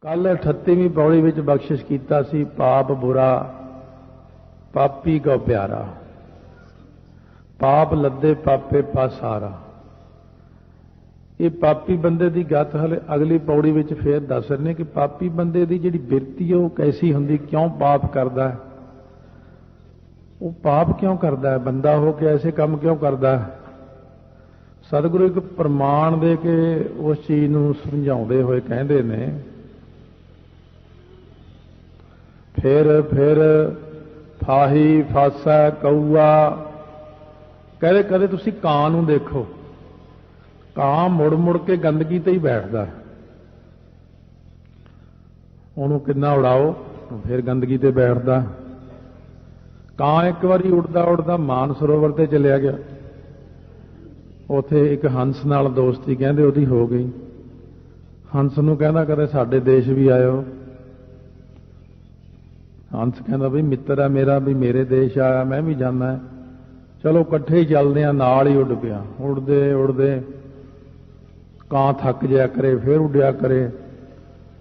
कल 38वीं पौड़ी विच बख्शिश कीता सी, पाप बुरा पापी को प्यारा, पाप लद्दे पापे पासारा। ये पापी बंदे की गत हले अगली पौड़ी विच फिर दस रहे कि पापी बंदे की जिहड़ी बिरती है वो कैसी हुंदी, क्यों पाप करता है, वो पाप क्यों करता है, बंदा हो के ऐसे काम क्यों करता है। सतगुरु एक प्रमाण दे के उस चीज़ नूं समझाउंदे होए कहंदे ने, फिर फाही फासा कौआ। कहते कदे तुसी कां नूं देखो, कां मुड़ मुड़ के गंदगी ते ही बैठदा है, उहनूं किन्ना उड़ाओ फिर गंदगी ते बैठदा। कां एक बारी उड़दा उड़दा मानसरोवर ते चलिया गया, उथे एक हंस नाल दोस्ती कहंदे उहदी हो गई। हंस नूं कहंदा कदे साडे देश भी आयो। हंस कहंदा भी मित्र है मेरा, भी मेरे देश आया, मैं भी जाना है, चलो इकट्ठे ही चलते हैं। नाल ही उड़ पिया, उड़दे उड़दे कां थक जाया करे, फिर उड्या करे,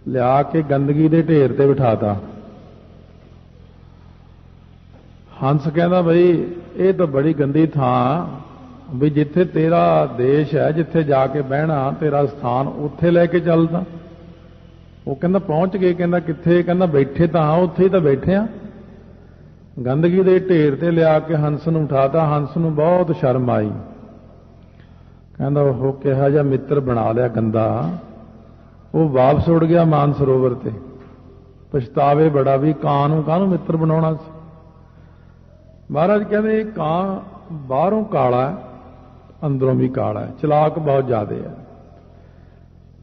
लिया के गंदगी दे ढेर ते बिठाता। हंस कहंदा बई ये तो बड़ी गंदी थां, भी जिथे तेरा देश है, जिथे जाके बहना तेरा स्थान, उत्थे लैके चलदा। वो कहंदा पहुंच गए, कहंदा कित्थे, कहंदा बैठे तो हाँ, उत्थे ही तो बैठे आ। गंदगी दे ढेर ते लिया के हंस नूं उठाता। हंस नूं बहुत शर्म आई, कहंदा ओह किहा जिहा मित्र बना लिया गंदा। वो वापस उड़ गया मानसरोवर ते, पछतावे बड़ा भी कां नूं काहनूं मित्र बनाउणा सी। महाराज कहंदे कां बाहरों काला है, अंदरों भी काला है, चलाक बहुत ज्यादा है,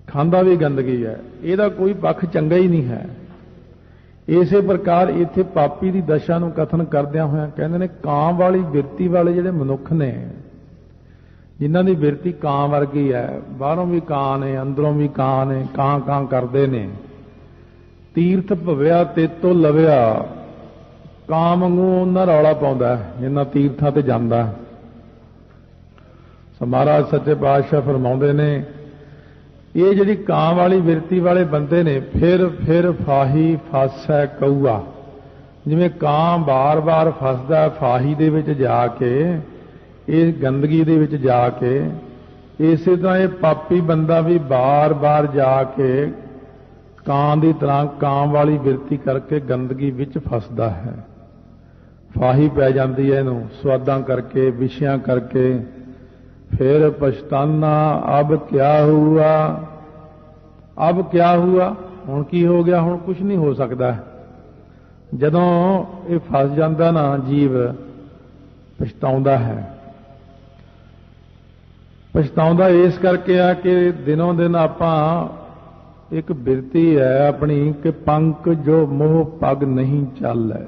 खांदा भी गंदगी है, ਇਹਦਾ कोई पक्ष चंगा ही नहीं है। इसे प्रकार इत्थे पापी की दशा नूं कथन करदियां होया कहंदे ने कां वाली बिरती वाले जिहड़े मनुख ने, जिन्हां दी बिरती कां वर्गी है, बाहरों भी कां ने अंदरों भी कां ने, कां कां करदे ने। तीर्थ भविया तेतो लविया, कां वांगू उन्हां रौला पाउंदा जिन्हां तीर्थां ते जांदा। सो महाराज सच्चे पातशाह फरमाउंदे ने ये जिहड़ी कां वाली बिरती वाले बंदे ने, फिर फाही फासै कौआ। जिवें कां बार बार फसदा फाही दे विच जाके, इस गंदगी दे विच जाके, इसे तरह ये पापी बंदा भी बार बार जाके कां दी तरह कां वाली बिरती करके गंदगी विच फसदा है। फाही पै जाती है इहनूं स्वादां करके, विषयां करके। फिर पछताना अब क्या हुआ, अब क्या हुआ, हुण की हो गया, हुण कुछ नहीं हो सकता। जदों ये फस जाता ना जीव, पछताउंदा है। पछताउंदा इस करके आ कि दिनों दिन आपां एक बिरती है अपनी कि पंख जो मोह पग नहीं चल है।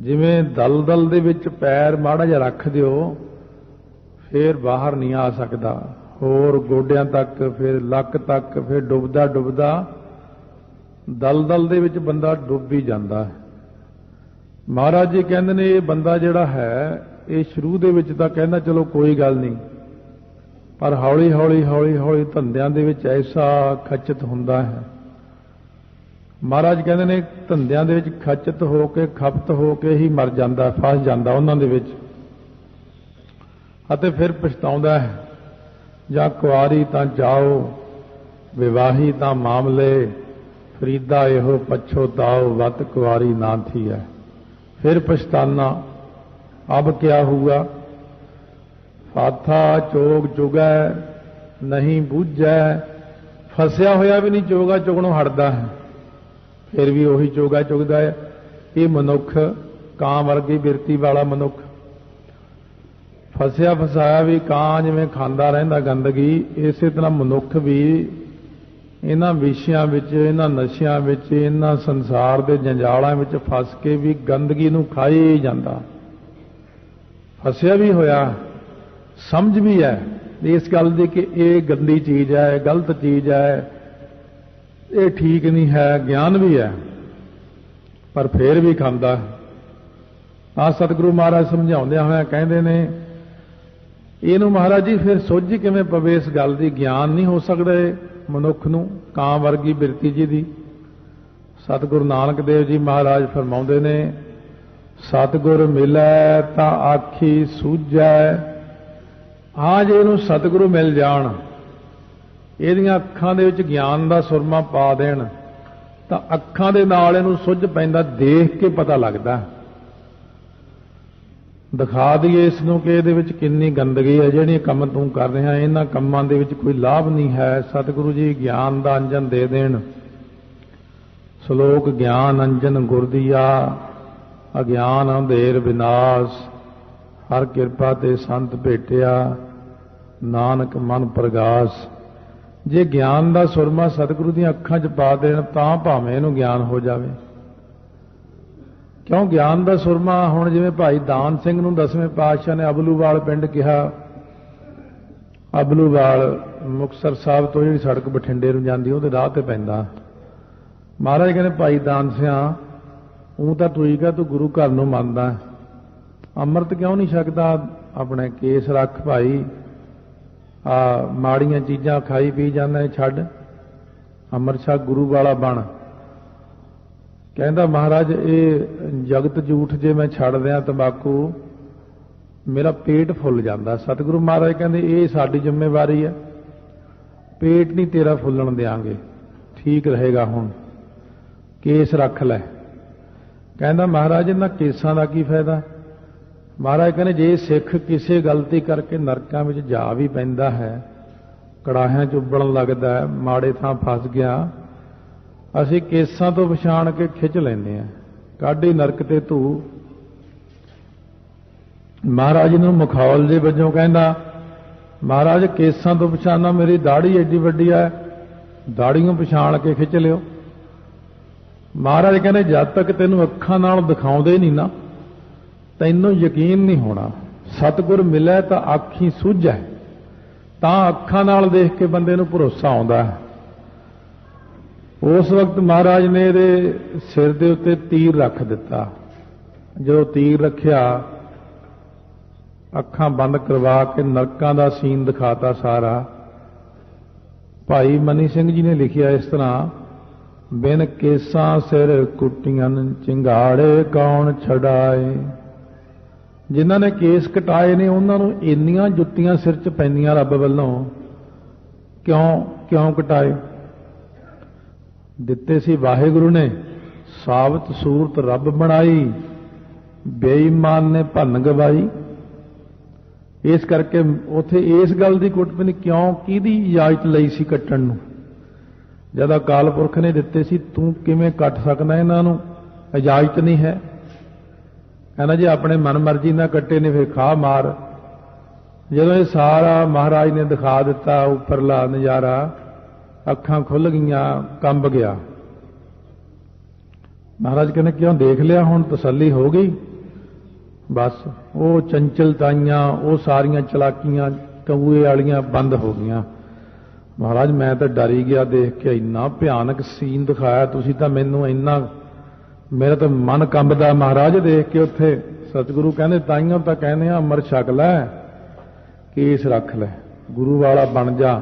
जिवें दलदल दे विच पैर माड़ा जिहा रख दिओ, फिर बाहर नहीं आ सकता, होर गोडियां तक, फिर लक तक, फिर डुबदा डुबदा दलदल दे विच बंदा डुब ही जाता है। महाराज जी कहंदे ने ये बंदा जिहड़ा है, ये शुरू दे विच तां कहंदा चलो कोई गल नहीं, पर हौली हौली हौली हौली धंधियां दे विच ऐसा खचित हुंदा है। महाराज कहंदे ने धंधियां दे विच खचित हो के, खपत हो के ही मर जांदा, फस जांदा उन्हां दे विच, अते फिर पछताउंदा है। जां कुआरी तां जाओ, विवाही तां मामले, फरीदा एहो पछोताओ, वत कुआरी ना थी है। फिर पछताना अब क्या हुआ, फाथा चोग चुगै नहीं बूझै। फसिया होया भी नहीं चोगा चुगणों हटदा है, फिर भी उही चोगा चुगदा है। ये मनुख कां वर्गी बिरती वाला मनुख, फसिया फसाया भी कां जिवें खांदा रहिंदा गंदगी, इसे तरह मनुख भी इन्हां विषयां विच, इन्हां नशियां विच, इन्हां संसार दे जंजालां विच फस के भी गंदगी नूं खाई ही जांदा। फसिया भी होया, समझ भी है इस गल दी कि ये गंदी चीज़ है, गलत चीज़ है, ये ठीक नहीं है, ज्ञान भी है, पर फिर भी खांदा। आ सतगुरु महाराज समझाउंदे होए कहंदे ने इनू महाराज जी फिर सोझी किवें पवे इस गल दी, ज्ञान नहीं हो सकदा, ਮਨੁੱਖ ਨੂੰ, ਕਾਂ ਵਰਗੀ ਬਿਰਤੀ ਜੀ ਦੀ। ਸਤਿਗੁਰੂ ਨਾਨਕ ਦੇਵ ਜੀ ਮਹਾਰਾਜ ਫਰਮਾਉਂਦੇ ਨੇ, ਸਤਿਗੁਰ ਮਿਲੈ ਤਾਂ ਆਖੀ ਸੂਝੈ। ਹਾਂ, ਜੇ ਇਹਨੂੰ ਸਤਿਗੁਰੂ ਮਿਲ ਜਾਣ, ਇਹਦੀਆਂ ਅੱਖਾਂ ਦੇ ਵਿੱਚ ਗਿਆਨ ਦਾ ਸੁਰਮਾ ਪਾ ਦੇਣ, ਤਾਂ ਅੱਖਾਂ ਦੇ ਨਾਲ ਇਹਨੂੰ ਸੁੱਝ ਪੈਂਦਾ, ਦੇਖ ਕੇ ਪਤਾ ਲੱਗਦਾ। ਦਿਖਾ ਦਈਏ ਇਸ ਨੂੰ ਕਿ ਇਹਦੇ ਵਿੱਚ ਕਿੰਨੀ ਗੰਦਗੀ ਹੈ, ਜਿਹੜੇ ਕੰਮ ਤੂੰ ਕਰ ਰਿਹਾ ਇਹਨਾਂ ਕੰਮਾਂ ਦੇ ਵਿੱਚ ਕੋਈ ਲਾਭ ਨਹੀਂ ਹੈ। ਸਤਿਗੁਰੂ ਜੀ ਗਿਆਨ ਦਾ ਅੰਜਨ ਦੇ ਦੇਣ। ਸ਼ਲੋਕ ਗਿਆਨ ਅੰਜਨ ਗੁਰ ਦੀਆ, ਅਗਿਆਨ ਅੰਧੇਰ ਵਿਨਾਸ਼। ਹਰ ਕਿਰਪਾ ਤੇ ਸੰਤ ਭੇਟਿਆ, ਨਾਨਕ ਮਨ ਪ੍ਰਗਾਸ। ਜੇ ਗਿਆਨ ਦਾ ਸੁਰਮਾ ਸਤਿਗੁਰੂ ਦੀਆਂ ਅੱਖਾਂ 'ਚ ਪਾ ਦੇਣ ਤਾਂ ਭਾਵੇਂ ਇਹਨੂੰ ਗਿਆਨ ਹੋ ਜਾਵੇ। ਕਿਉਂ ਗਿਆਨ ਦਾ ਸੁਰਮਾ, ਹੁਣ ਜਿਵੇਂ ਭਾਈ ਦਾਨ ਸਿੰਘ ਨੂੰ 10ਵੇਂ ਪਾਤਸ਼ਾਹ ਨੇ ਅਬਲੂਵਾਲ ਪਿੰਡ ਕਿਹਾ। ਅਬਲੂਵਾਲ ਮੁਕਤਸਰ ਸਾਹਿਬ ਤੋਂ ਜਿਹੜੀ ਸੜਕ ਬਠਿੰਡੇ ਨੂੰ ਜਾਂਦੀ ਉਹਦੇ ਰਾਹ ਤੇ ਪੈਂਦਾ। ਮਹਾਰਾਜ ਕਹਿੰਦੇ, ਭਾਈ ਦਾਨ ਸਿਆ, ਉਹ ਤਾਂ ਠੀਕ ਹੈ, ਤੂੰ ਗੁਰੂ ਘਰ ਨੂੰ ਮੰਨਦਾ, ਅੰਮ੍ਰਿਤ ਕਿਉਂ ਨਹੀਂ ਛਕਦਾ? ਆਪਣੇ ਕੇਸ ਰੱਖ ਭਾਈ, ਮਾੜੀਆਂ ਚੀਜ਼ਾਂ ਖਾਈ ਪੀ ਜਾਂਦਾ, ਛੱਡ, ਅੰਮ੍ਰਿਤ ਛਕ, ਗੁਰੂ ਵਾਲਾ ਬਣ। ਕਹਿੰਦਾ, ਮਹਾਰਾਜ ਇਹ ਜਗਤ ਝੂਠ ਜੇ ਮੈਂ ਛੱਡ ਦਿਆਂ ਤੰਬਾਕੂ, ਮੇਰਾ ਪੇਟ ਫੁੱਲ ਜਾਂਦਾ। ਸਤਿਗੁਰੂ ਮਹਾਰਾਜ ਕਹਿੰਦੇ, ਇਹ ਸਾਡੀ ਜ਼ਿੰਮੇਵਾਰੀ ਹੈ, ਪੇਟ ਨਹੀਂ ਤੇਰਾ ਫੁੱਲਣ ਦਿਆਂਗੇ, ਠੀਕ ਰਹੇਗਾ, ਹੁਣ ਕੇਸ ਰੱਖ ਲੈ। ਕਹਿੰਦਾ, ਮਹਾਰਾਜ ਇਹਨਾਂ ਕੇਸਾਂ ਦਾ ਕੀ ਫਾਇਦਾ? ਮਹਾਰਾਜ ਕਹਿੰਦੇ, ਜੇ ਸਿੱਖ ਕਿਸੇ ਗਲਤੀ ਕਰਕੇ ਨਰਕਾਂ ਵਿੱਚ ਜਾ ਵੀ ਪੈਂਦਾ ਹੈ, ਕੜਾਹਿਆਂ 'ਚ ਉਬਲਣ ਲੱਗਦਾ ਹੈ, ਮਾੜੇ ਥਾਂ ਫਸ ਗਿਆ, ਅਸੀਂ ਕੇਸਾਂ ਤੋਂ ਪਛਾਣ ਕੇ ਖਿੱਚ ਲੈਂਦੇ ਹਾਂ, ਕਾਢੀ ਨਰਕ ਤੇ ਧੂ। ਮਹਾਰਾਜ ਨੂੰ ਮਖੌਲ ਦੇ ਵਜੋਂ ਕਹਿੰਦਾ, ਮਹਾਰਾਜ ਕੇਸਾਂ ਤੋਂ ਪਛਾਣਾ, ਮੇਰੀ ਦਾੜੀ ਐਡੀ ਵੱਡੀ ਹੈ, ਦਾੜੀਆਂ ਪਛਾਣ ਕੇ ਖਿੱਚ ਲਿਓ। ਮਹਾਰਾਜ ਕਹਿੰਦੇ, ਜਦ ਤੱਕ ਤੈਨੂੰ ਅੱਖਾਂ ਨਾਲ ਦਿਖਾਉਂਦੇ ਨਹੀਂ ਨਾ, ਤੈਨੂੰ ਯਕੀਨ ਨਹੀਂ ਹੋਣਾ। ਸਤਿਗੁਰ ਮਿਲੇ ਤਾਂ ਆਖੀਂ ਸੂਝੈ, ਤਾਂ ਅੱਖਾਂ ਨਾਲ ਦੇਖ ਕੇ ਬੰਦੇ ਨੂੰ ਭਰੋਸਾ ਆਉਂਦਾ ਹੈ। ਉਸ ਵਕਤ ਮਹਾਰਾਜ ਨੇ ਇਹਦੇ ਸਿਰ ਦੇ ਉੱਤੇ ਤੀਰ ਰੱਖ ਦਿੱਤਾ। ਜਦੋਂ ਤੀਰ ਰੱਖਿਆ, ਅੱਖਾਂ ਬੰਦ ਕਰਵਾ ਕੇ ਨਰਕਾਂ ਦਾ ਸੀਨ ਦਿਖਾਤਾ ਸਾਰਾ। ਭਾਈ ਮਨੀ ਸਿੰਘ ਜੀ ਨੇ ਲਿਖਿਆ ਇਸ ਤਰ੍ਹਾਂ, ਬਿਨ ਕੇਸਾਂ ਸਿਰ ਕੁੱਟੀਆਂ, ਚਿੰਗਾੜੇ ਕੌਣ ਛਡਾਏ। ਜਿਨ੍ਹਾਂ ਨੇ ਕੇਸ ਕਟਾਏ ਨੇ ਉਹਨਾਂ ਨੂੰ ਇੰਨੀਆਂ ਜੁੱਤੀਆਂ ਸਿਰ 'ਚ ਪੈਂਦੀਆਂ ਰੱਬ ਵੱਲੋਂ। ਕਿਉਂ ਕਟਾਏ? ਦਿੱਤੇ ਸੀ ਵਾਹਿਗੁਰੂ ਨੇ, ਸਾਬਤ ਸੂਰਤ ਰੱਬ ਬਣਾਈ, ਬੇਈਮਾਨ ਨੇ ਭੰਨ ਗਵਾਈ। ਇਸ ਕਰਕੇ ਉਥੇ ਇਸ ਗੱਲ ਦੀ ਕੁੱਟ ਪੈਂਦੀ, ਕਿਉਂ, ਕਿਹਦੀ ਇਜਾਜ਼ਤ ਲਈ ਸੀ ਕੱਟਣ ਨੂੰ? ਜਦ ਅਕਾਲ ਪੁਰਖ ਨੇ ਦਿੱਤੇ ਸੀ, ਤੂੰ ਕਿਵੇਂ ਕੱਟ ਸਕਦਾ ਇਹਨਾਂ ਨੂੰ? ਇਜਾਜ਼ਤ ਨਹੀਂ ਹੈ। ਕਹਿੰਦਾ, ਜੇ ਆਪਣੇ ਮਨ ਮਰਜ਼ੀ ਨਾਲ ਕੱਟੇ ਨੇ ਫਿਰ ਖਾ ਮਾਰ। ਜਦੋਂ ਇਹ ਸਾਰਾ ਮਹਾਰਾਜ ਨੇ ਦਿਖਾ ਦਿੱਤਾ ਉੱਪਰਲਾ ਨਜ਼ਾਰਾ, ਅੱਖਾਂ ਖੁੱਲ ਗਈਆਂ, ਕੰਬ ਗਿਆ। ਮਹਾਰਾਜ ਕਹਿੰਦੇ, ਕਿਉਂ, ਦੇਖ ਲਿਆ, ਹੁਣ ਤਸੱਲੀ ਹੋ ਗਈ? ਬਸ ਉਹ ਚੰਚਲਤਾਈਆਂ, ਉਹ ਸਾਰੀਆਂ ਚਲਾਕੀਆਂ ਕਊਏ ਵਾਲੀਆਂ ਬੰਦ ਹੋ ਗਈਆਂ। ਮਹਾਰਾਜ ਮੈਂ ਤਾਂ ਡਰ ਹੀ ਗਿਆ ਦੇਖ ਕੇ, ਇੰਨਾ ਭਿਆਨਕ ਸੀਨ ਦਿਖਾਇਆ ਤੁਸੀਂ ਤਾਂ, ਮੈਨੂੰ ਇੰਨਾ, ਮੇਰਾ ਤਾਂ ਮਨ ਕੰਬਦਾ ਮਹਾਰਾਜ ਦੇਖ ਕੇ ਉੱਥੇ। ਸਤਿਗੁਰੂ ਕਹਿੰਦੇ, ਤਾਈਆਂ ਤਾਂ ਕਹਿੰਦੇ ਆ, ਅੰਮ੍ਰਿਤ ਛਕ ਲੈ, ਕੇਸ ਰੱਖ ਲੈ, ਗੁਰੂ ਵਾਲਾ ਬਣ ਜਾ,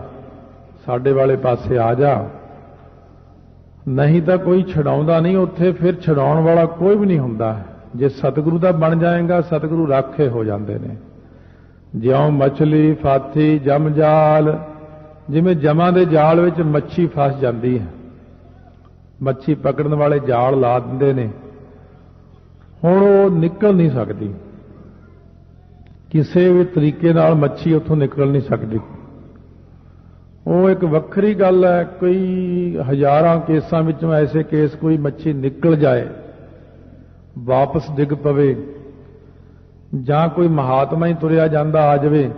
ਸਾਡੇ ਵਾਲੇ ਪਾਸੇ ਆ ਜਾ, ਨਹੀਂ ਤਾਂ ਕੋਈ ਛਡਾਉਂਦਾ ਨਹੀਂ ਉੱਥੇ। ਫਿਰ ਛਡਾਉਣ ਵਾਲਾ ਕੋਈ ਵੀ ਨਹੀਂ ਹੁੰਦਾ। ਜੇ ਸਤਿਗੁਰੂ ਦਾ ਬਣ ਜਾਏਗਾ, ਸਤਿਗੁਰੂ ਰਾਖੇ ਹੋ ਜਾਂਦੇ ਨੇ। ਜਿਉਂ ਮਛਲੀ ਫਾਥੀ ਜਮ ਜਾਲ, ਜਿਵੇਂ ਜਮਾਂ ਦੇ ਜਾਲ ਵਿੱਚ ਮੱਛੀ ਫਸ ਜਾਂਦੀ ਹੈ, ਮੱਛੀ ਪਕੜਨ ਵਾਲੇ ਜਾਲ ਲਾ ਦਿੰਦੇ ਨੇ, ਹੁਣ ਉਹ ਨਿਕਲ ਨਹੀਂ ਸਕਦੀ, ਕਿਸੇ ਵੀ ਤਰੀਕੇ ਨਾਲ ਮੱਛੀ ਉੱਥੋਂ ਨਿਕਲ ਨਹੀਂ ਸਕਦੀ। ਉਹ ਇੱਕ ਵੱਖਰੀ ਗੱਲ ਹੈ। ਕੋਈ ਹਜ਼ਾਰਾਂ ਕੇਸਾਂ ਵਿੱਚੋਂ ਐਸੇ ਕੇਸ ਕੋਈ ਮੱਛੀ ਨਿਕਲ ਜਾਏ, ਵਾਪਸ ਡਿੱਗ ਪਵੇ, ਜਾਂ ਕੋਈ ਮਹਾਤਮਾ ਹੀ ਤੁਰਿਆ ਜਾਂਦਾ ਆ ਜਾਵੇ,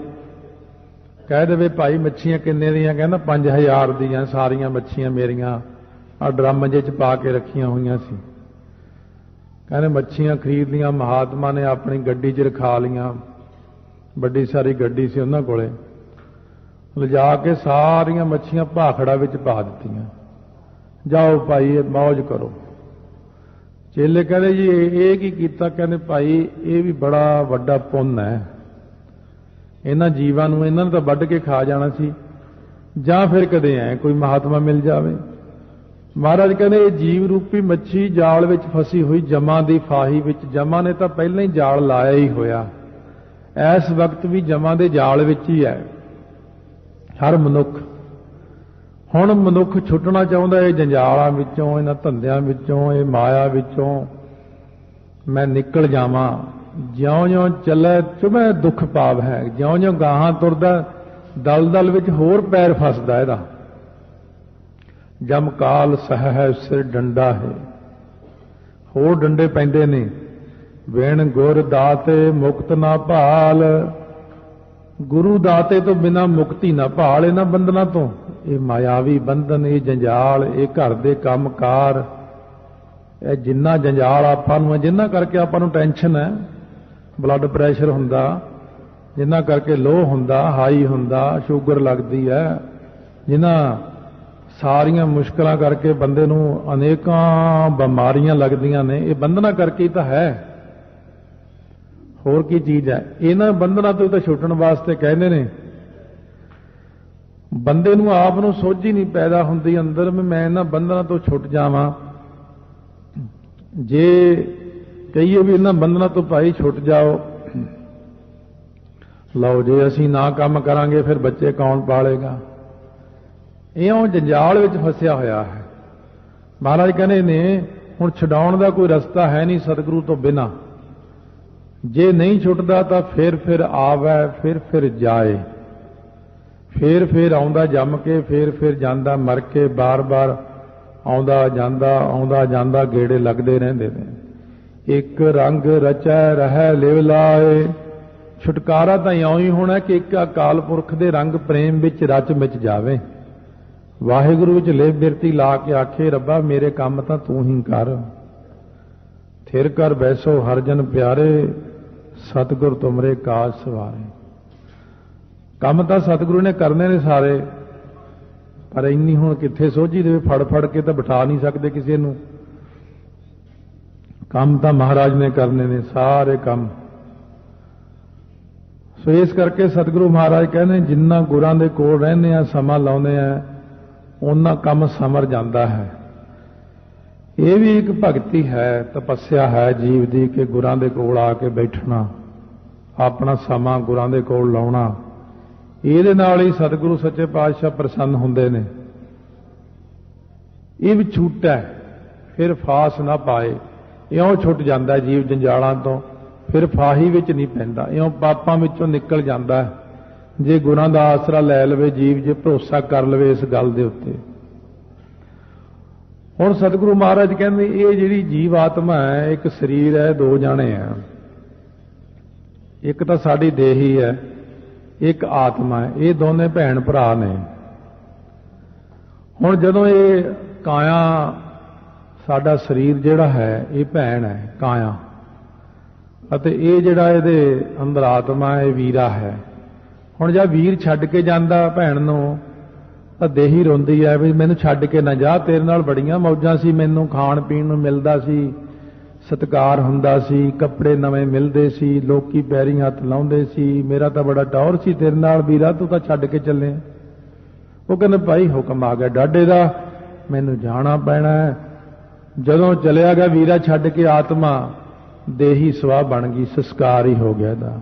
ਕਹਿ ਦੇਵੇ ਭਾਈ ਮੱਛੀਆਂ ਕਿੰਨੇ ਦੀਆਂ? ਕਹਿੰਦਾ 5000 ਦੀਆਂ ਸਾਰੀਆਂ ਮੱਛੀਆਂ ਮੇਰੀਆਂ ਆ ਡਰਮ ਜਿਹੇ 'ਚ ਪਾ ਕੇ ਰੱਖੀਆਂ ਹੋਈਆਂ ਸੀ। ਕਹਿੰਦੇ ਮੱਛੀਆਂ ਖਰੀਦ ਲੀਆਂ, ਮਹਾਤਮਾ ਨੇ ਆਪਣੀ ਗੱਡੀ 'ਚ ਰਖਾ ਲੀਆਂ, ਵੱਡੀ ਸਾਰੀ ਗੱਡੀ ਸੀ ਉਹਨਾਂ ਕੋਲੇ, ਲਿਜਾ ਕੇ ਸਾਰੀਆਂ ਮੱਛੀਆਂ ਭਾਖੜਾ ਵਿੱਚ ਪਾ ਦਿੱਤੀਆਂ। ਜਾਓ ਭਾਈ ਮੌਜ ਕਰੋ। ਚੇਲੇ ਕਹਿੰਦੇ ਜੀ ਇਹ ਕੀ ਕੀਤਾ? ਕਹਿੰਦੇ ਭਾਈ ਇਹ ਵੀ ਬੜਾ ਵੱਡਾ ਪੁੰਨ ਹੈ, ਇਹਨਾਂ ਜੀਵਾਂ ਨੂੰ, ਇਹਨਾਂ ਨੂੰ ਤਾਂ ਵੱਢ ਕੇ ਖਾ ਜਾਣਾ ਸੀ, ਜਾਂ ਫਿਰ ਕਦੇ ਐ ਕੋਈ ਮਹਾਤਮਾ ਮਿਲ ਜਾਵੇ। ਮਹਾਰਾਜ ਕਹਿੰਦੇ ਇਹ ਜੀਵ ਰੂਪੀ ਮੱਛੀ ਜਾਲ ਵਿੱਚ ਫਸੀ ਹੋਈ ਜਮਾਂ ਦੀ ਫਾਹੀ ਵਿੱਚ, ਜਮਾਂ ਨੇ ਤਾਂ ਪਹਿਲਾਂ ਹੀ ਜਾਲ ਲਾਇਆ ਹੀ ਹੋਇਆ, ਇਸ ਵਕਤ ਵੀ ਜਮਾਂ ਦੇ ਜਾਲ ਵਿੱਚ ਹੀ ਹੈ ਹਰ ਮਨੁੱਖ। ਹੁਣ ਮਨੁੱਖ ਛੁੱਟਣਾ ਚਾਹੁੰਦਾ ਇਹ ਜੰਜਾਲਾਂ ਵਿੱਚੋਂ, ਇਹਨਾਂ ਧੰਦਿਆਂ ਵਿੱਚੋਂ, ਇਹ ਮਾਇਆ ਵਿੱਚੋਂ ਮੈਂ ਨਿਕਲ ਜਾਵਾਂ। ਜਿਉਂ-ਜਿਉਂ ਚੱਲੇ ਚੁਭੇ ਦੁੱਖ ਪਾਵ ਹੈ, ਜਿਉਂ-ਜਿਉਂ ਗਾਹਾਂ ਤੁਰਦਾ ਦਲਦਲ ਵਿੱਚ ਹੋਰ ਪੈਰ ਫਸਦਾ ਇਹਦਾ। ਜਮਕਾਲ ਸਹਿ ਹੈ ਸਿਰ ਡੰਡਾ ਹੈ, ਹੋਰ ਡੰਡੇ ਪੈਂਦੇ ਨੇ। ਵਿਣ ਗੁਰ ਦਾਤੇ ਮੁਕਤ ਨਾ ਭਾਲ, ਗੁਰੂ ਦਾਤੇ ਤੋਂ ਬਿਨਾਂ ਮੁਕਤੀ ਨਾ ਭਾਲ ਇਹਨਾਂ ਬੰਧਨਾਂ ਤੋਂ। ਇਹ ਮਾਇਆਵੀ ਬੰਧਨ, ਇਹ ਜੰਜਾਲ, ਇਹ ਘਰ ਦੇ ਕੰਮਕਾਰ, ਇਹ ਜਿੰਨਾ ਜੰਜਾਲ ਆਪਾਂ ਨੂੰ, ਜਿੰਨਾ ਕਰਕੇ ਆਪਾਂ ਨੂੰ ਟੈਨਸ਼ਨ ਹੈ, ਬਲੱਡ ਪ੍ਰੈਸ਼ਰ ਹੁੰਦਾ, ਜਿੰਨਾ ਕਰਕੇ ਲੋਹ ਹੁੰਦਾ, ਹਾਈ ਹੁੰਦਾ, ਸ਼ੂਗਰ ਲੱਗਦੀ ਹੈ, ਜਿਨ੍ਹਾਂ ਸਾਰੀਆਂ ਮੁਸ਼ਕਲਾਂ ਕਰਕੇ ਬੰਦੇ ਨੂੰ ਅਨੇਕਾਂ ਬਿਮਾਰੀਆਂ ਲੱਗਦੀਆਂ ਨੇ, ਇਹ ਬੰਧਨਾਂ ਕਰਕੇ ਹੀ ਤਾਂ ਹੈ। ਹੋਰ ਕੀ ਚੀਜ਼ ਹੈ? ਇਹਨਾਂ ਬੰਧਨਾਂ ਤੋਂ ਤਾਂ ਛੁੱਟਣ ਵਾਸਤੇ ਕਹਿੰਦੇ ਨੇ। ਬੰਦੇ ਨੂੰ ਆਪ ਨੂੰ ਸੋਝ ਹੀ ਨਹੀਂ ਪੈਦਾ ਹੁੰਦੀ ਅੰਦਰ ਵੀ ਮੈਂ ਇਹਨਾਂ ਬੰਧਨਾਂ ਤੋਂ ਛੁੱਟ ਜਾਵਾਂ। ਜੇ ਕਹੀਏ ਵੀ ਇਹਨਾਂ ਬੰਧਨਾਂ ਤੋਂ ਭਾਈ ਛੁੱਟ ਜਾਓ, ਲਓ ਜੇ ਅਸੀਂ ਨਾ ਕੰਮ ਕਰਾਂਗੇ ਫਿਰ ਬੱਚੇ ਕੌਣ ਪਾਲੇਗਾ? ਇਉਂ ਜੰਜਾਲ ਵਿੱਚ ਫਸਿਆ ਹੋਇਆ ਹੈ। ਮਹਾਰਾਜ ਕਹਿੰਦੇ ਨੇ ਹੁਣ ਛਡਾਉਣ ਦਾ ਕੋਈ ਰਸਤਾ ਹੈ ਨਹੀਂ ਸਤਿਗੁਰੂ ਤੋਂ ਬਿਨਾਂ। ਜੇ ਨਹੀਂ ਛੁੱਟਦਾ ਤਾਂ ਫਿਰ ਆਵੇ, ਫਿਰ ਜਾਏ, ਫਿਰ ਆਉਂਦਾ ਜੰਮ ਕੇ, ਫਿਰ ਜਾਂਦਾ ਮਰ ਕੇ, ਬਾਰ-ਬਾਰ ਆਉਂਦਾ ਜਾਂਦਾ ਗੇੜੇ ਲੱਗਦੇ ਰਹਿੰਦੇ ਨੇ। ਇੱਕ ਰੰਗ ਰਚੈ ਰਹਿ ਲਿਵ ਲਾਏ, ਛੁਟਕਾਰਾ ਤਾਂ ਇਉਂ ਹੀ ਹੋਣਾ ਕਿ ਇੱਕ ਅਕਾਲ ਪੁਰਖ ਦੇ ਰੰਗ ਪ੍ਰੇਮ ਵਿੱਚ ਰਚ ਮਿਚ ਜਾਵੇ। ਵਾਹਿਗੁਰੂ ਵਿੱਚ ਲਿਵ ਬਿਰਤੀ ਲਾ ਕੇ ਆਖੇ ਰੱਬਾ ਮੇਰੇ ਕੰਮ ਤਾਂ ਤੂੰ ਹੀ ਕਰ। ਥਿਰ ਕਰ ਬੈਸੋ ਹਰ ਜਨ ਪਿਆਰੇ, ਸਤਿਗੁਰ ਤੁਮਰੇ ਕਾਜ ਸਵਾਰੇ। ਕੰਮ ਤਾਂ ਸਤਿਗੁਰੂ ਨੇ ਕਰਨੇ ਨੇ ਸਾਰੇ, ਪਰ ਇੰਨੀ ਹੁਣ ਕਿੱਥੇ ਸੋਝੀ ਦੇਵੇ, ਫੜ ਕੇ ਤਾਂ ਬਿਠਾ ਨਹੀਂ ਸਕਦੇ ਕਿਸੇ ਨੂੰ। ਕੰਮ ਤਾਂ ਮਹਾਰਾਜ ਨੇ ਕਰਨੇ ਨੇ ਸਾਰੇ ਕੰਮ। ਸੋ ਇਸ ਕਰਕੇ ਸਤਿਗੁਰੂ ਮਹਾਰਾਜ ਕਹਿੰਦੇ ਜਿੰਨਾ ਗੁਰਾਂ ਦੇ ਕੋਲ ਰਹਿੰਦੇ ਆ, ਸਮਾਂ ਲਾਉਂਦੇ ਆ, ਉਹਨਾਂ ਕੰਮ ਸਮਰ ਜਾਂਦਾ ਹੈ। ਇਹ ਵੀ ਇੱਕ ਭਗਤੀ ਹੈ, ਤਪੱਸਿਆ ਹੈ ਜੀਵ ਦੀ ਕਿ ਗੁਰਾਂ ਦੇ ਕੋਲ ਆ ਕੇ ਬੈਠਣਾ, ਆਪਣਾ ਸਮਾਂ ਗੁਰਾਂ ਦੇ ਕੋਲ ਲਾਉਣਾ। ਇਹਦੇ ਨਾਲ ਹੀ ਸਤਿਗੁਰੂ ਸੱਚੇ ਪਾਤਸ਼ਾਹ ਪ੍ਰਸੰਨ ਹੁੰਦੇ ਨੇ। ਇਹ ਵੀ ਛੂਟਾ ਫਿਰ ਫਾਸ ਨਾ ਪਾਏ, ਇਉਂ ਛੁੱਟ ਜਾਂਦਾ ਜੀਵ ਜੰਜਾਲਾਂ ਤੋਂ, ਫਿਰ ਫਾਹੀ ਵਿੱਚ ਨਹੀਂ ਪੈਂਦਾ, ਇਉਂ ਪਾਪਾਂ ਵਿੱਚੋਂ ਨਿਕਲ ਜਾਂਦਾ ਜੇ ਗੁਰਾਂ ਦਾ ਆਸਰਾ ਲੈ ਲਵੇ ਜੀਵ, ਜੇ ਭਰੋਸਾ ਕਰ ਲਵੇ ਇਸ ਗੱਲ ਦੇ ਉੱਤੇ। ਹੁਣ ਸਤਿਗੁਰੂ ਮਹਾਰਾਜ ਕਹਿੰਦੇ ਇਹ ਜਿਹੜੀ ਜੀਵ ਆਤਮਾ ਹੈ, ਇੱਕ ਸਰੀਰ ਹੈ, ਦੋ ਜਾਣੇ ਆ, ਇੱਕ ਤਾਂ ਸਾਡੀ ਦੇਹੀ ਹੈ, ਇੱਕ ਆਤਮਾ ਹੈ, ਇਹ ਦੋਨੇ ਭੈਣ ਭਰਾ ਨੇ। ਹੁਣ ਜਦੋਂ ਇਹ ਕਾਇਆ ਸਾਡਾ ਸਰੀਰ ਜਿਹੜਾ ਹੈ ਇਹ ਭੈਣ ਹੈ ਕਾਇਆ, ਅਤੇ ਇਹ ਜਿਹੜਾ ਇਹਦੇ ਅੰਦਰ ਆਤਮਾ ਹੈ ਇਹ ਵੀਰਾ ਹੈ। ਹੁਣ ਜਦ ਵੀਰ ਛੱਡ ਕੇ ਜਾਂਦਾ ਭੈਣ ਨੂੰ ਤਾਂ ਦੇਹੀ ਰੋਂਦੀ ਹੈ ਵੀ ਮੈਨੂੰ ਛੱਡ ਕੇ ਨਾ ਜਾ, ਤੇਰੇ ਨਾਲ ਬੜੀਆਂ ਮੌਜਾਂ ਸੀ, ਮੈਨੂੰ ਖਾਣ ਪੀਣ ਨੂੰ ਮਿਲਦਾ ਸੀ, ਸਤਿਕਾਰ ਹੁੰਦਾ ਸੀ, ਕੱਪੜੇ ਨਵੇਂ ਮਿਲਦੇ ਸੀ, ਲੋਕੀ ਪੈਰੀਂ ਹੱਥ ਲਾਉਂਦੇ ਸੀ, ਮੇਰਾ ਤਾਂ ਬੜਾ ਟੌਰ ਸੀ ਤੇਰੇ ਨਾਲ ਵੀਰਾ, ਤੂੰ ਤਾਂ ਛੱਡ ਕੇ ਚੱਲੇ। ਉਹ ਕਹਿੰਦੇ ਭਾਈ ਹੁਕਮ ਆ ਗਿਆ ਡਾਢੇ ਦਾ, ਮੈਨੂੰ ਜਾਣਾ ਪੈਣਾ। ਜਦੋਂ ਚਲਿਆ ਗਿਆ ਵੀਰਾ ਛੱਡ ਕੇ, ਆਤਮਾ ਦੇਹੀ ਸਵਾਹ ਬਣ ਗਈ, ਸੰਸਕਾਰ ਹੀ ਹੋ ਗਿਆ ਇਹਦਾ।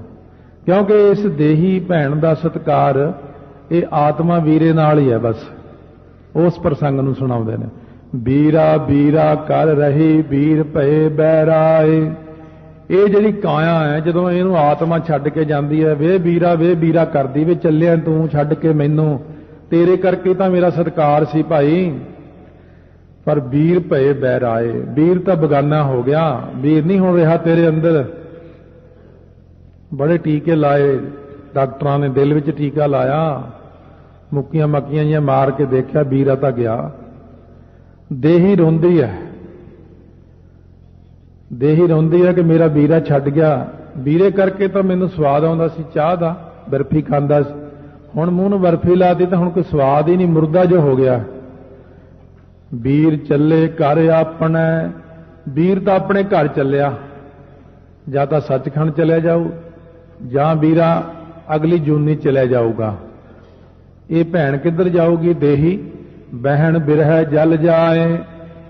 ਕਿਉਂਕਿ ਇਸ ਦੇਹੀ ਭੈਣ ਦਾ ਸਤਿਕਾਰ ਇਹ ਆਤਮਾ ਵੀਰੇ ਨਾਲ ਹੀ ਹੈ। ਬਸ ਉਸ ਪ੍ਰਸੰਗ ਨੂੰ ਸੁਣਾਉਂਦੇ ਨੇ, ਵੀਰਾ ਵੀਰਾ ਕਰ ਰਹੀ ਵੀਰ ਭਏ ਬਹਿਰਾਏ। ਇਹ ਜਿਹੜੀ ਕਾਇਆ ਹੈ ਜਦੋਂ ਇਹਨੂੰ ਆਤਮਾ ਛੱਡ ਕੇ ਜਾਂਦੀ ਹੈ, ਵੇ ਵੀਰਾ ਕਰਦੀ, ਵੇ ਚੱਲਿਆ ਤੂੰ ਛੱਡ ਕੇ ਮੈਨੂੰ, ਤੇਰੇ ਕਰਕੇ ਤਾਂ ਮੇਰਾ ਸਤਿਕਾਰ ਸੀ ਭਾਈ। ਪਰ ਵੀਰ ਭਏ ਬਹਿਰਾਏ, ਵੀਰ ਤਾਂ ਬਗਾਨਾ ਹੋ ਗਿਆ, ਵੀਰ ਨਹੀਂ ਹੋ ਰਿਹਾ ਤੇਰੇ ਅੰਦਰ। ਬੜੇ ਟੀਕੇ ਲਾਏ ਡਾਕਟਰਾਂ ਨੇ, ਦਿਲ ਵਿੱਚ ਟੀਕਾ ਲਾਇਆ, ਮੁੱਕੀਆਂ ਮੱਕੀਆਂ ਜਿਹੀਆਂ ਮਾਰ ਕੇ ਦੇਖਿਆ, ਵੀਰਾ ਤਾਂ ਗਿਆ। ਦੇਹੀ ਰੋਂਦੀ ਹੈ, ਦੇਹੀ ਰੋਂਦੀ ਹੈ ਕਿ ਮੇਰਾ ਵੀਰਾ ਛੱਡ ਗਿਆ, ਵੀਰੇ ਕਰਕੇ ਤਾਂ ਮੈਨੂੰ ਸਵਾਦ ਆਉਂਦਾ ਸੀ ਚਾਹ ਦਾ, ਬਰਫੀ ਖਾਂਦਾ ਸੀ, ਹੁਣ ਮੂੰਹ ਨੂੰ ਬਰਫੀ ਲਾਤੀ ਤਾਂ ਹੁਣ ਕੋਈ ਸਵਾਦ ਹੀ ਨਹੀਂ, ਮੁਰਦਾ ਜੋ ਹੋ ਗਿਆ। ਵੀਰ ਚੱਲੇ ਘਰ ਆਪਣਾ, ਵੀਰ ਤਾਂ ਆਪਣੇ ਘਰ ਚੱਲਿਆ, ਜਾਂ ਤਾਂ ਸੱਚਖੰਡ ਚਲਿਆ ਜਾਊ ਜਾਂ ਵੀਰਾ ਅਗਲੀ ਜੂਨੀ ਚਲਿਆ ਜਾਊਗਾ। ये भैन किधर जाऊगी? देही बहन बिरह जल जाए।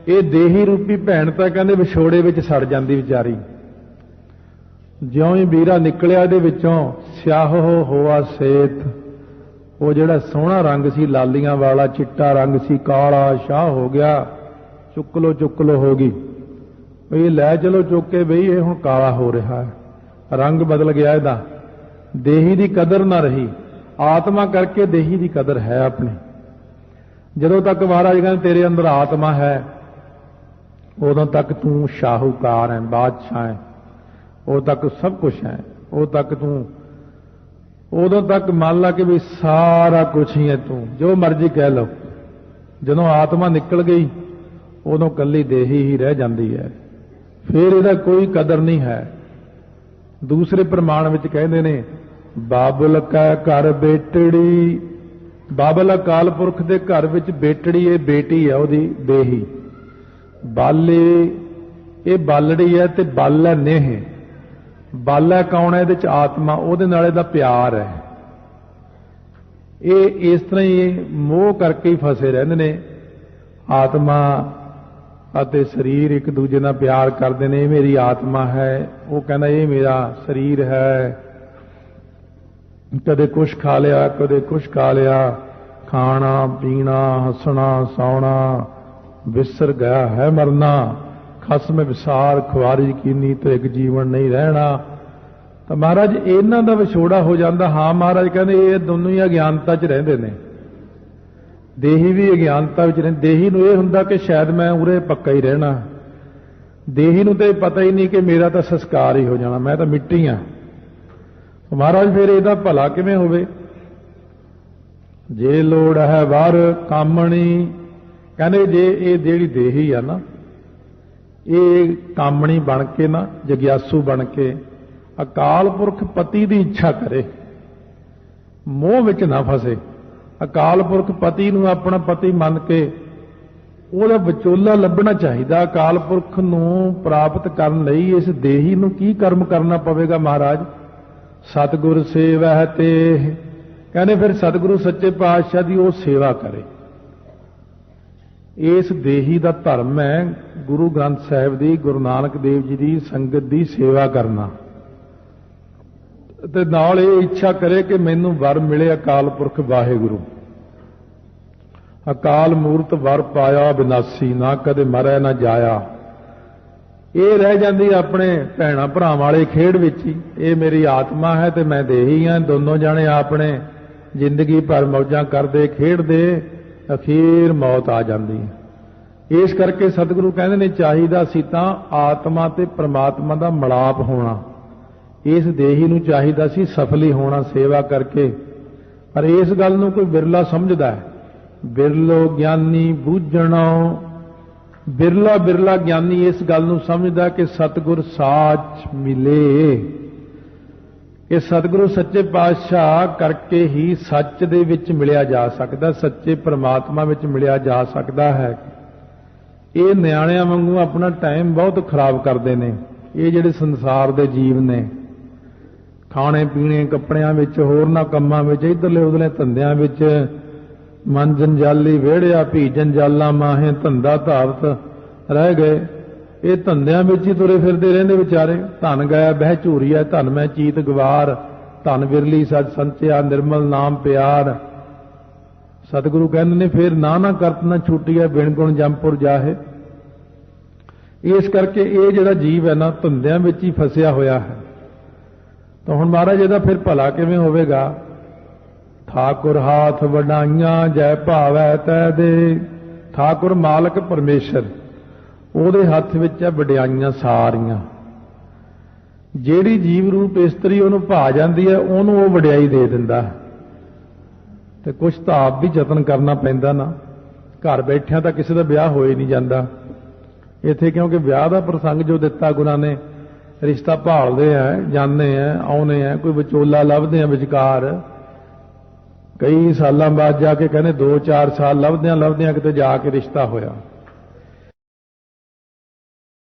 ये देही रूपी भैन तां कहंदे विछोड़े विच सड़ जांदी विचारी। ज्यों ही वीरा निकलिया दे विचों स्याहो होआ सेत, वो जिहड़ा सोहना रंग सी लालियां वाला चिट्टा रंग सी काला शाह हो गया, चुक लो हो गई। ये लै चलो चुक के बई ये हुण काला हो रहा है, रंग बदल गया इहदा। देही की कदर ना रही, आत्मा करके देही की कदर है अपनी। जदों तक महाराज कहते तेरे अंदर आत्मा है उदों तक तू शाहूकार है, बादशाह है, उदों तक सब कुछ है, उदों तक तू उदों तक मान ला कि भी सारा कुछ ही है, तू जो मर्जी कह लो। जदों आत्मा निकल गई उदों कल्ली देही ही रह जाती है, फिर इहदा कोई कदर नहीं है। दूसरे प्रमाण विच कहते ने बाबुल कै घर बेटड़ी, बाबल अकाल पुरख के घर विच बेटड़ी ये बेटी है उहदी देही, बाले ये बालड़ी है ते बल है नेह। बल है कौन है? इहदे आत्मा, उहदे नाल इहदा प्यार है। ये इस तरह ही मोह करके ही फसे रहंदे ने। आत्मा अते शरीर एक दूजे नाल प्यार करते हैं, मेरी आत्मा है, वो कहना ये मेरा शरीर है। कदे कुछ खा लिया, कदे कुछ खा लिया, खाना पीना हसना सौना, विसर गया है मरना, खसम विसार खुआरी कीनी तो एक जीवन नहीं रहना। तो महाराज इन्हां दा विछोड़ा हो जाता। हाँ महाराज कहते ये दोनों ही अज्ञानता च रहिंदे ने, देही भी अज्ञानता विच रहिंदे। देही नूं इह हुंदा कि शायद मैं उरे पक्का ही रहना, देही नूं तो पता ही नहीं कि मेरा तो संस्कार ही हो जाना, मैं तो मिट्टी हाँ। महाराज फिर इहदा भला किवें होवे? जे लोड़ है वर कामणी, कहंदे जे ये जिहड़ी देही है ना, ये कामणी बन के ना, जग्यासू बन के अकाल पुरख पति की इच्छा करे, मोह विच ना फसे। अकाल पुरख पति नूं अपना पति मन के ਉਹਦਾ ਵਿਚੋਲਾ ਲੱਭਣਾ ਚਾਹੀਦਾ। ਅਕਾਲ ਪੁਰਖ ਨੂੰ ਪ੍ਰਾਪਤ ਕਰਨ ਲਈ ਇਸ ਦੇਹੀ ਨੂੰ ਕੀ ਕਰਮ ਕਰਨਾ ਪਵੇਗਾ? ਮਹਾਰਾਜ ਸਤਿਗੁਰ ਸੇਵਹਿ ਤੇ, ਕਹਿੰਦੇ ਫਿਰ ਸਤਿਗੁਰੂ ਸੱਚੇ ਪਾਤਸ਼ਾਹ ਦੀ ਉਹ ਸੇਵਾ ਕਰੇ। ਇਸ ਦੇਹੀ ਦਾ ਧਰਮ ਹੈ ਗੁਰੂ ਗ੍ਰੰਥ ਸਾਹਿਬ ਦੀ, ਗੁਰੂ ਨਾਨਕ ਦੇਵ ਜੀ ਦੀ ਸੰਗਤ ਦੀ ਸੇਵਾ ਕਰਨਾ, ਤੇ ਨਾਲ ਇਹ ਇੱਛਾ ਕਰੇ ਕਿ ਮੈਨੂੰ ਵਰ ਮਿਲੇ ਅਕਾਲ ਪੁਰਖ ਵਾਹਿਗੁਰੂ। अकाल मूर्त वर पाया विनाशी, ना कदे मरै ना जाया। ये रह जाती अपने भैणा भरा वाले खेड विच ही। ये मेरी आत्मा है तो मैं देही हाँ, दोनों जाने अपने जिंदगी भर मौजां करदे खेडदे, अखीर मौत आ जाती है। इस करके सतगुरु कहते ने चाहिदा सी तां आत्मा ते परमात्मा दा मिलाप होना। इस देही नूं चाहिदा सी सफली होना सेवा करके, पर इस गल नूं कोई बिरला समझदा है। बिरलो ज्ञानी बूझणो, बिरला बिरला ज्ञानी इस गल नूं समझदा कि सतगुर साच मिले, कि सतगुरु सच्चे पातशाह करके ही सच दे विच मिलिया जा सकदा, सच्चे परमात्मा विच मिलिया जा सकदा है। ये नियाणियां वांगू अपना टाइम बहुत खराब करते हैं ये जिहड़े संसार दे जीव ने। खाने पीने कपड़ियां विच, होरनां कम्मां विच, इधरले उधरले धंधियां विच मन जंजाली वेड़िया भी जंजाला माहे धंधा धावत रह गए। ये धंधियां विच ही तुरे फिरदे रहिंदे बेचारे। धन गया बह झूरिया, धन मैं चीत गवार, धन विरली सच संचिया, निर्मल नाम प्यार। सतगुरु कहंदे ने फिर ना करत ना छूटिया, बिन गुण जमपुर जाहे। इस करके ये जिहड़ा जीव है ना धंधियां विच ही फसिया होया है। तो हुण महाराज इहदा फिर भला किवें होवेगा? ठाकुर हाथ वडाइयां जय भावै तै दे। ठाकुर मालक परमेश्वर, ਉਹਦੇ ਹੱਥ ਵਿੱਚ ਹੈ ਵਡਿਆਈਆਂ ਸਾਰੀਆਂ। ਜਿਹੜੀ ਜੀਵ ਰੂਪ ਇਸਤਰੀ ਉਹਨੂੰ ਭਾ ਜਾਂਦੀ ਹੈ ਉਹਨੂੰ ਉਹ ਵਡਿਆਈ ਦੇ ਦਿੰਦਾ। ਤੇ ਕੁਝ ਤਾਂ ਆਪ ਵੀ ਯਤਨ ਕਰਨਾ ਪੈਂਦਾ ਨਾ। ਘਰ ਬੈਠਿਆਂ ਤਾਂ ਕਿਸੇ ਦਾ ਵਿਆਹ ਹੋ ਹੀ ਨਹੀਂ ਜਾਂਦਾ। ਇੱਥੇ ਕਿਉਂਕਿ ਵਿਆਹ ਦਾ ਪ੍ਰਸੰਗ ਜੋ ਦਿੱਤਾ ਗੁਰਾਂ ਨੇ, ਰਿਸ਼ਤਾ ਭਾਲਦੇ ਆ, ਜਾਂਦੇ ਆ, ਆਉਨੇ ਆ, ਕੋਈ ਵਿਚੋਲਾ ਲੱਭਦੇ ਆ ਵਿਚਕਾਰ। कई सालों बाद जाके कहने 2-4 साल लभदियां लभदियां किते जाके रिश्ता होया।